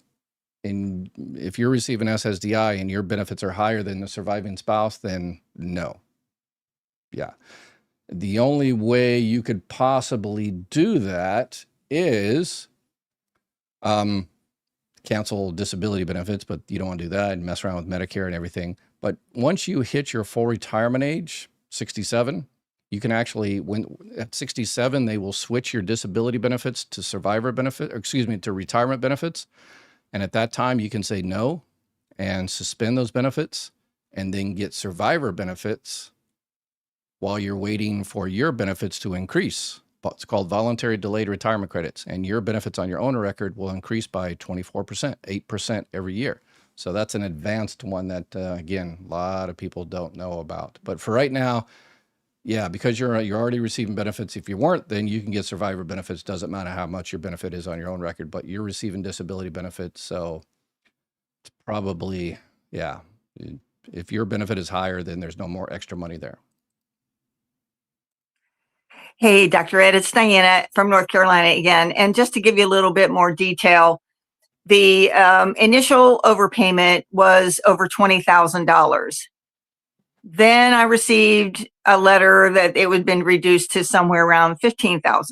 if you're receiving SSDI and your benefits are higher than the surviving spouse, then no. Yeah. The only way you could possibly do that is cancel disability benefits, but you don't want to do that and mess around with Medicare and everything. But once you hit your full retirement age, 67, you can actually, at 67, they will switch your disability benefits to to retirement benefits. And at that time, you can say no and suspend those benefits and then get survivor benefits while you're waiting for your benefits to increase. It's called voluntary delayed retirement credits, and your benefits on your own record will increase by 24%, 8% every year. So that's an advanced one that, again, a lot of people don't know about. But for right now, yeah, because you're already receiving benefits. If you weren't, then you can get survivor benefits. Doesn't matter how much your benefit is on your own record, but you're receiving disability benefits. So it's probably, yeah, if your benefit is higher, then there's no more extra money there. Hey, Dr. Ed, it's Diana from North Carolina again. And just to give you a little bit more detail, the initial overpayment was over $20,000. Then I received a letter that it had been reduced to somewhere around $15,000.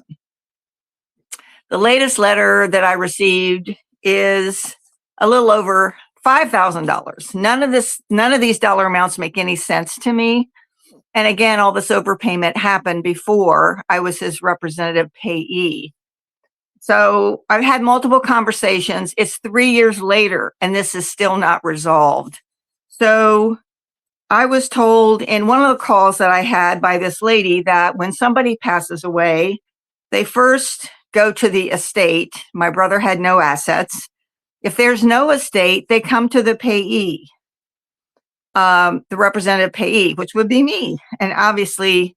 The latest letter that I received is a little over $5,000. None of these dollar amounts make any sense to me. And again, all this overpayment happened before I was his representative payee. So I've had multiple conversations. It's 3 years later, and this is still not resolved. So I was told in one of the calls that I had by this lady that when somebody passes away, they first go to the estate. My brother had no assets. If there's no estate, they come to the payee. The representative payee, which would be me. And obviously,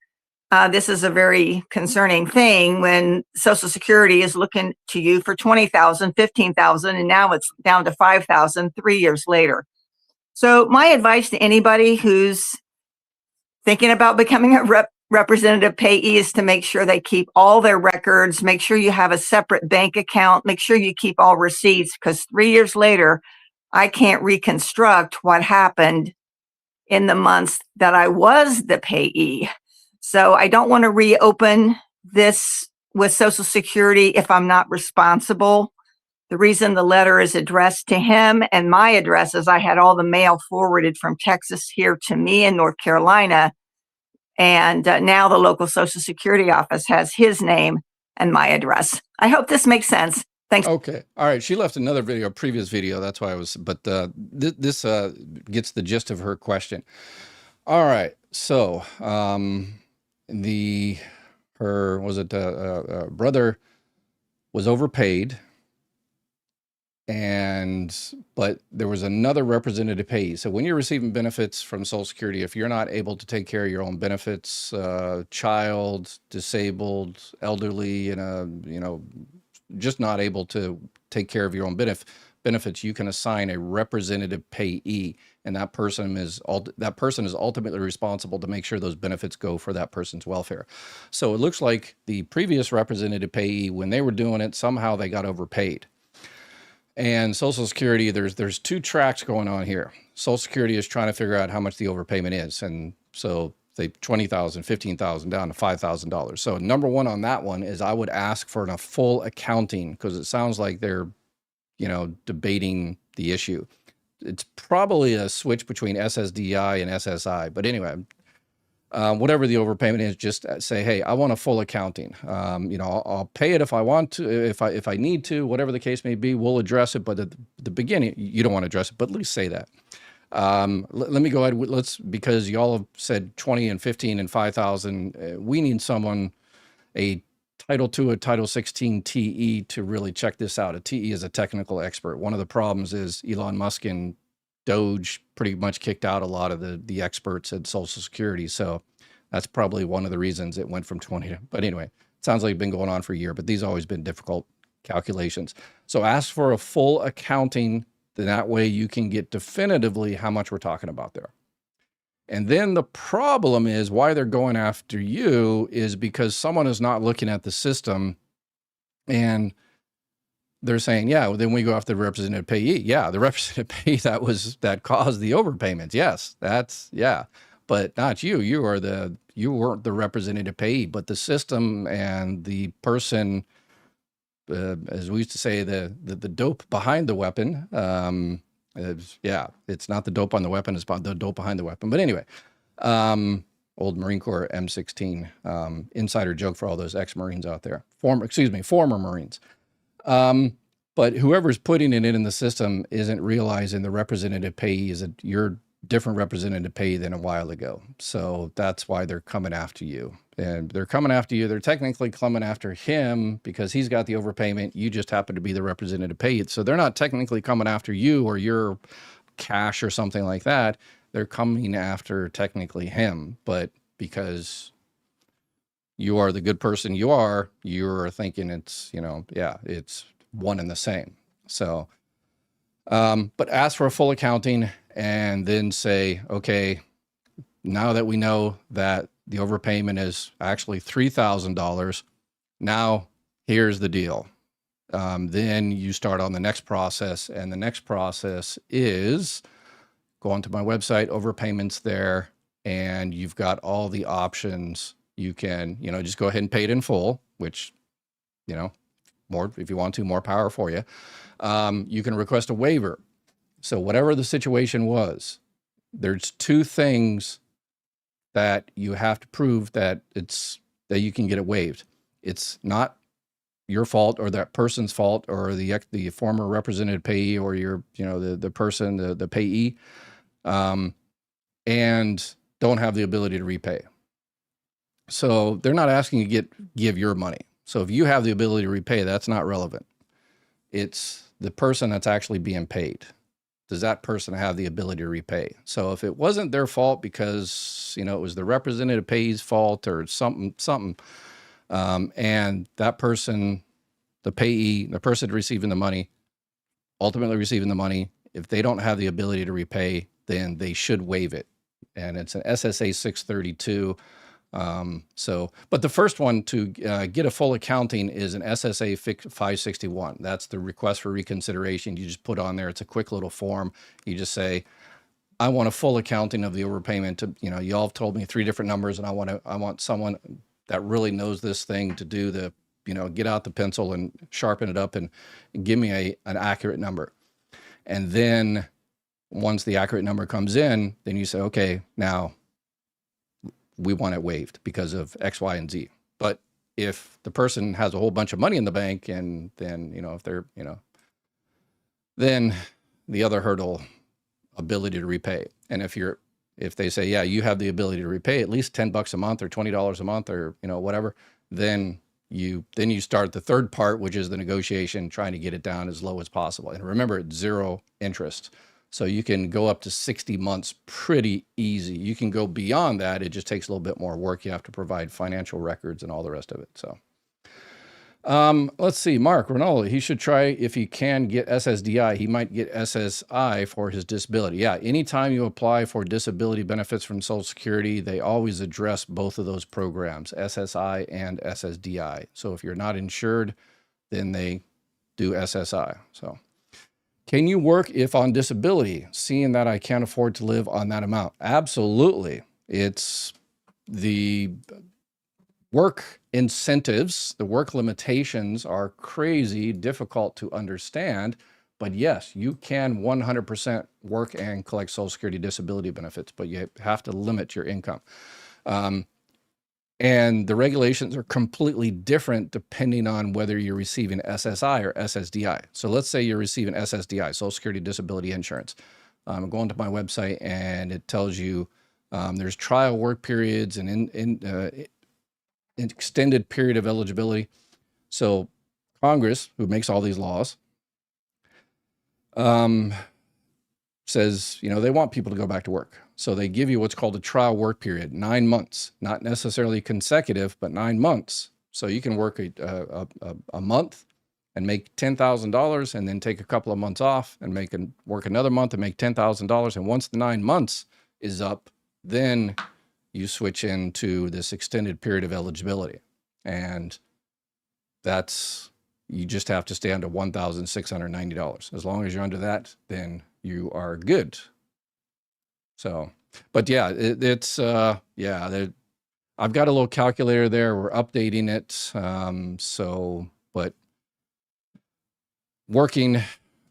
this is a very concerning thing when Social Security is looking to you for $20,000, $15,000, and now it's down to $5,000 3 years later. So my advice to anybody who's thinking about becoming a representative payee is to make sure they keep all their records, make sure you have a separate bank account, make sure you keep all receipts, because 3 years later, I can't reconstruct what happened in the months that I was the payee. So I don't want to reopen this with Social Security if I'm not responsible. The reason the letter is addressed to him and my address is I had all the mail forwarded from Texas here to me in North Carolina. And now the local Social Security office has his name and my address. I hope this makes sense. Thanks. Okay. All right. She left another video, a previous video. That's why I was, but this gets the gist of her question. All right. So, her brother was overpaid, but there was another representative payee. So when you're receiving benefits from Social Security, if you're not able to take care of your own benefits, child, disabled, elderly, just not able to take care of your own benefits, you can assign a representative payee, and that person is ultimately responsible to make sure those benefits go for that person's welfare. So it looks like the previous representative payee, when they were doing it, somehow they got overpaid. And Social Security, there's two tracks going on here. Social Security is trying to figure out how much the overpayment is, and so they $20,000, $15,000 down to $5,000. So number one on that one is I would ask for a full accounting, because it sounds like they're, debating the issue. it's probably a switch between SSDI and SSI. But anyway, whatever the overpayment is, just say, hey, I want a full accounting. I'll pay it if I want to, if I need to, whatever the case may be, we'll address it. But at the beginning, you don't want to address it, but at least say that. Let me go ahead. Because y'all have said 20 and 15 and 5,000, we need someone, a Title II, a Title 16 TE to really check this out. A TE is a technical expert. One of the problems is Elon Musk and Doge pretty much kicked out a lot of the experts at Social Security. So that's probably one of the reasons it went from 20 to, but anyway, it sounds like it's been going on for a year, but these have always been difficult calculations. So ask for a full accounting. Then that way you can get definitively how much we're talking about there. And then the problem is why they're going after you is because someone is not looking at the system and they're saying, yeah, well, then we go after the representative payee. Yeah, the representative payee that caused the overpayments. Yes, but not you. You weren't the representative payee, but the system and the person, as we used to say, the dope behind the weapon. It's not the dope on the weapon, it's about the dope behind the weapon. But anyway, old Marine Corps M16 insider joke for all those ex-Marines out there. Former Marines. But whoever's putting it in the system isn't realizing the representative payee is you're different representative payee than a while ago. So that's why they're coming after you. And they're coming after you. They're technically coming after him because he's got the overpayment. You just happen to be the representative payee. So they're not technically coming after you or your cash or something like that. They're coming after technically him. But because you are the good person you're thinking it's, it's one and the same. So, but ask for a full accounting and then say, okay, now that we know that the overpayment is actually $3,000, now here's the deal. Then you start on the next process, and the next process is go onto my website, overpayments there, and you've got all the options. You can, just go ahead and pay it in full, which, more, if you want to, more power for you. You can request a waiver. So whatever the situation was, there's two things that you have to prove that that you can get it waived. It's not your fault or that person's fault or the former representative payee or your, the person, the payee, and don't have the ability to repay. So they're not asking you to give your money. So if you have the ability to repay, that's not relevant. It's the person that's actually being paid. Does that person have the ability to repay? So if it wasn't their fault because, it was the representative payee's fault or something, and that person, the payee, the person receiving the money, ultimately receiving the money, if they don't have the ability to repay, then they should waive it. And it's an SSA 632. But the first one to get a full accounting is an SSA 561. That's the request for reconsideration. You just put on there. It's a quick little form. You just say, I want a full accounting of the overpayment. Y'all have told me 3 different numbers, and I want someone that really knows this thing to do the, get out the pencil and sharpen it up and give me an accurate number. And then once the accurate number comes in, then you say, okay, now we want it waived because of X, Y, and Z. But if the person has a whole bunch of money in the bank and then, if they're, then the other hurdle, ability to repay. And if they say, yeah, you have the ability to repay at least $10 a month or $20 a month or, whatever, then you start the third part, which is the negotiation, trying to get it down as low as possible. And remember, it's 0 interest. So you can go up to 60 months pretty easy. You can go beyond that. It just takes a little bit more work. You have to provide financial records and all the rest of it. So let's see, Mark Rinaldi, he should try, if he can get SSDI, he might get SSI for his disability. Yeah, anytime you apply for disability benefits from Social Security, they always address both of those programs, SSI and SSDI. So if you're not insured, then they do SSI. So can you work if on disability, seeing that I can't afford to live on that amount? Absolutely. It's the work incentives, the work limitations are crazy, difficult to understand, But yes, you can 100% work and collect Social Security disability benefits, but you have to limit your income. And the regulations are completely different depending on whether you're receiving SSI or SSDI. So let's say you're receiving SSDI, Social Security Disability Insurance. I'm going to my website and it tells you there's trial work periods and extended period of eligibility. So Congress, who makes all these laws, says, they want people to go back to work. So they give you what's called a trial work period, 9 months, not necessarily consecutive, but 9 months. So you can work a month and make $10,000 and then take a couple of months off and work another month and make $10,000. And once the 9 months is up, then you switch into this extended period of eligibility. And you just have to stay under $1,690. As long as you're under that, then you are good. So, but yeah, I've got a little calculator there. We're updating it. But working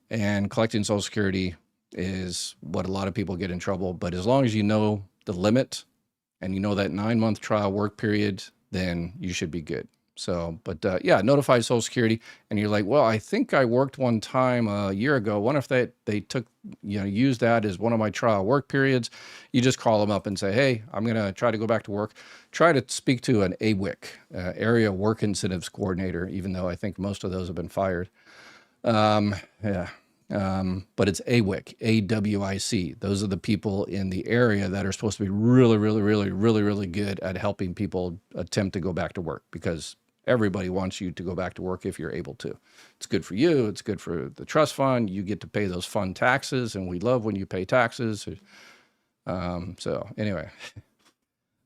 and collecting Social Security is what a lot of people get in trouble. But as long as you know the limit and you know that 9-month trial work period, then you should be good. So, but notify Social Security, and you're like, well, I think I worked one time a year ago. What if they took, used that as one of my trial work periods? You just call them up and say, hey, I'm going to try to go back to work. Try to speak to an AWIC, Area Work Incentives Coordinator, even though I think most of those have been fired. But it's AWIC, AWIC. Those are the people in the area that are supposed to be really, really, really, really, really good at helping people attempt to go back to work, because everybody wants you to go back to work if you're able to. It's good for you. It's good for the trust fund. You get to pay those fund taxes, and we love when you pay taxes. So anyway,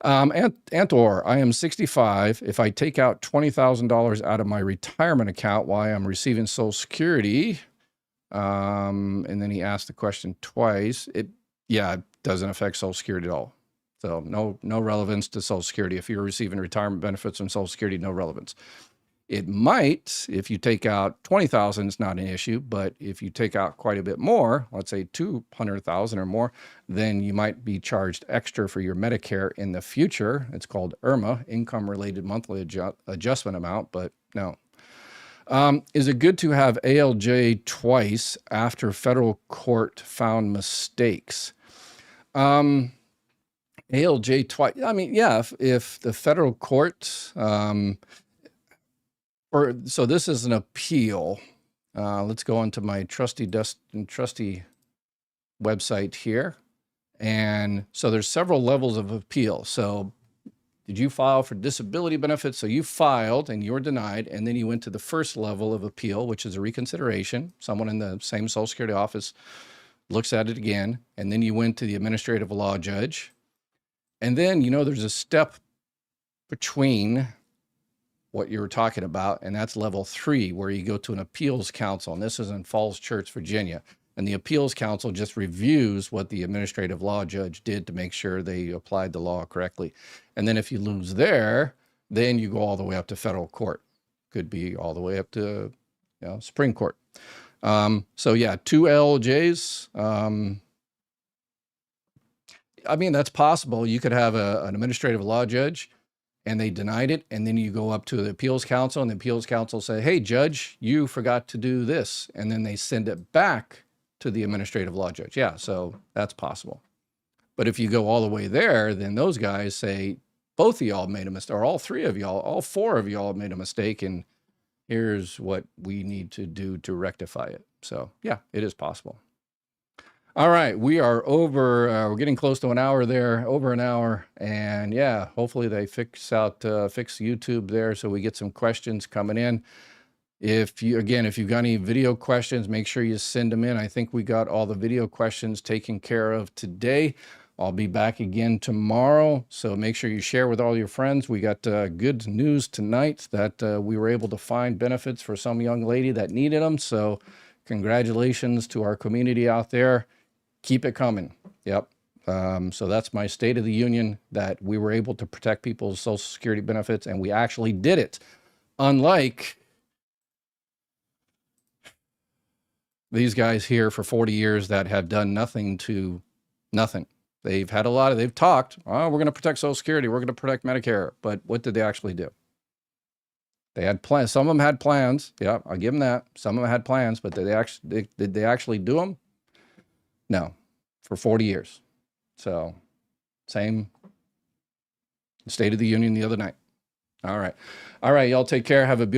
Antor, I am 65. If I take out $20,000 out of my retirement account while I'm receiving Social Security, and then he asked the question twice. It doesn't affect Social Security at all. So no relevance to Social Security. If you're receiving retirement benefits from Social Security, no relevance. It might, if you take out 20,000, it's not an issue. But if you take out quite a bit more, let's say 200,000 or more, then you might be charged extra for your Medicare in the future. It's called IRMA, Income Related Monthly Adjustment Amount, but no. Is it good to have ALJ twice after federal court found mistakes? ALJ twice. I mean, yeah, if the federal court, so this is an appeal. Let's go onto my trusty website here. And so there's several levels of appeal. So did you file for disability benefits? So you filed and you were denied, and then you went to the first level of appeal, which is a reconsideration. Someone in the same Social Security office looks at it again, and then you went to the administrative law judge. And then, there's a step between what you were talking about, and that's level 3, where you go to an appeals council, and this is in Falls Church, Virginia. And the appeals council just reviews what the administrative law judge did to make sure they applied the law correctly. And then if you lose there, then you go all the way up to federal court. Could be all the way up to Supreme Court. So yeah, 2 ALJs. I mean, that's possible. You could have an administrative law judge and they denied it, and then you go up to the appeals council, and the appeals council say, hey, judge, you forgot to do this. And then they send it back to the administrative law judge. Yeah, so that's possible. But if you go all the way there, then those guys say, both of y'all made a mistake, or all 3 of y'all, all 4 of y'all made a mistake, and here's what we need to do to rectify it. So yeah, it is possible. All right, we are over, we're getting close to an hour there, over an hour. And yeah, hopefully they fix YouTube there so we get some questions coming in. If you've got any video questions, make sure you send them in. I think we got all the video questions taken care of today. I'll be back again tomorrow, so make sure you share with all your friends. We got good news tonight that we were able to find benefits for some young lady that needed them. So congratulations to our community out there. Keep it coming. Yep. So that's my State of the Union, that we were able to protect people's Social Security benefits, and we actually did it. Unlike these guys here for 40 years that have done nothing. They've had they've talked, oh, we're going to protect Social Security, we're going to protect Medicare. But what did they actually do? They had plans. Some of them had plans. Yeah, I'll give them that. Some of them had plans, but did they actually do them? No, for 40 years. So same State of the Union the other night. All right. Y'all take care. Have a beautiful